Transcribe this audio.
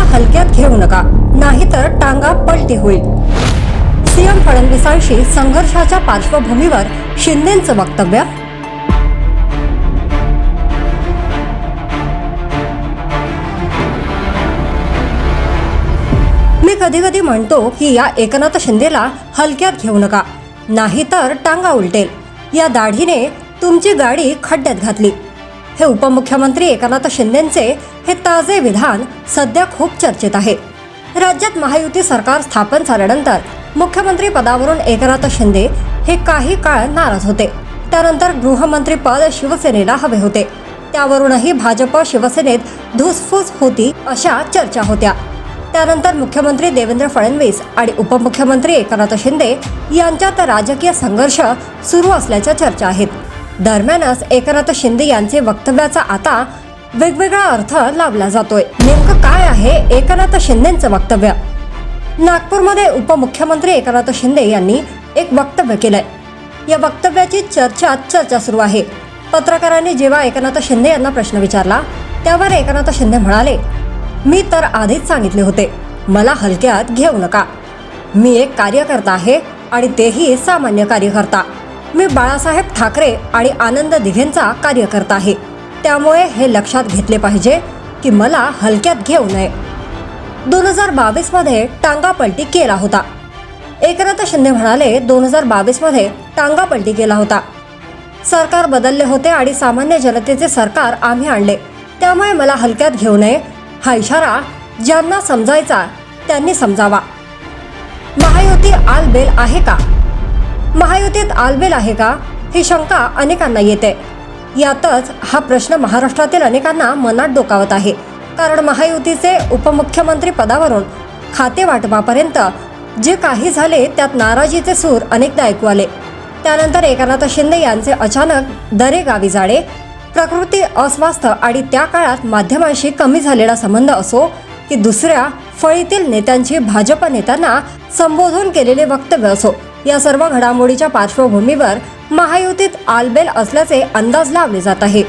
हलक्यात घेऊ नका, नाहीतर टांगा पलटी होईल. सीएम फडणवीसांशी संघर्षाच्या पार्श्वभूमीवर शिंदेंचं वक्तव्य. मी कधी कधी म्हणतो की या एकनाथ शिंदेला हलक्यात घेऊ नका, नाहीतर टांगा उलटेल. या दाढीने तुमची गाडी खड्ड्यात घातली. हे उपमुख्यमंत्री एकनाथ शिंदेंचे हे ताजे विधान सध्या खूप चर्चेत आहे. राज्यात महायुती सरकार स्थापन झाल्यानंतर मुख्यमंत्री पदावरून एकनाथ शिंदे हे काही काळ नाराज होते. त्यानंतर गृहमंत्री पद शिवसेनेला हवे होते. त्यावरूनही भाजप शिवसेनेत धुसफूस होती अशा चर्चा होत्या. त्यानंतर मुख्यमंत्री देवेंद्र फडणवीस आणि उपमुख्यमंत्री एकनाथ शिंदे यांच्यात राजकीय संघर्ष सुरू असल्याच्या चर्चा आहेत. दरम्यानच एकनाथ शिंदे यांचे वक्तव्याचा आता वेगवेगळा अर्थ लावला जातोय. नेमकं काय आहे एकनाथ शिंदेंचं वक्तव्य? नागपूरमध्ये उपमुख्यमंत्री एकनाथ शिंदे यांनी एक वक्तव्य केलंय. या वक्तव्याची चर्चा सुरू आहे. पत्रकारांनी जेव्हा एकनाथ शिंदे यांना प्रश्न विचारला त्यावर एकनाथ शिंदे म्हणाले, मी तर आधीच सांगितले होते, मला हलक्यात घेऊ नका. मी एक कार्यकर्ता आहे आणि तेही सामान्य कार्यकर्ता. मी बाळासाहेब ठाकरे आणि आनंद दिघेंचा कार्यकर्ता आहे. त्यामुळे हे लक्षात घेतले पाहिजे की मला हलक्यात घेऊ नये. 2022 मध्ये टांगापलटी केला होता. एकनाथ शिंदे म्हणाले, 2022 मध्ये टांगापलटी केला होता. सरकार बदलले होते आणि सामान्य जनतेचे सरकार आम्ही आणले. त्यामुळे मला हलक्यात घेऊ नये हा इशारा ज्यांना समजायचा त्यांनी समजावा. महायुती आलबेल आहे का? महायुतीत आलबेल आहे का ही शंका अनेकांना येते. यातच हा प्रश्न महाराष्ट्रातील अनेकांना मनात डोकावत आहे. कारण महायुतीचे उपमुख्यमंत्री पदावरून खाते वाटपापर्यंत जे काही झाले त्यात नाराजीचे सूर अनेकदा ऐकू आले. त्यानंतर एकनाथ शिंदे यांचे अचानक दरे गावी जाणे, प्रकृती अस्वास्थ्य आणि त्या काळात माध्यमांशी कमी झालेला संबंध असो की दुसऱ्या फळीतील नेत्यांची भाजप नेत्यांना संबोधून केलेले वक्तव्य असो, या सर्व घडामोडीच्या पार्श्वभूमीवर महायुतीत आलबेल असल्याचे अंदाज लावले जात आहे.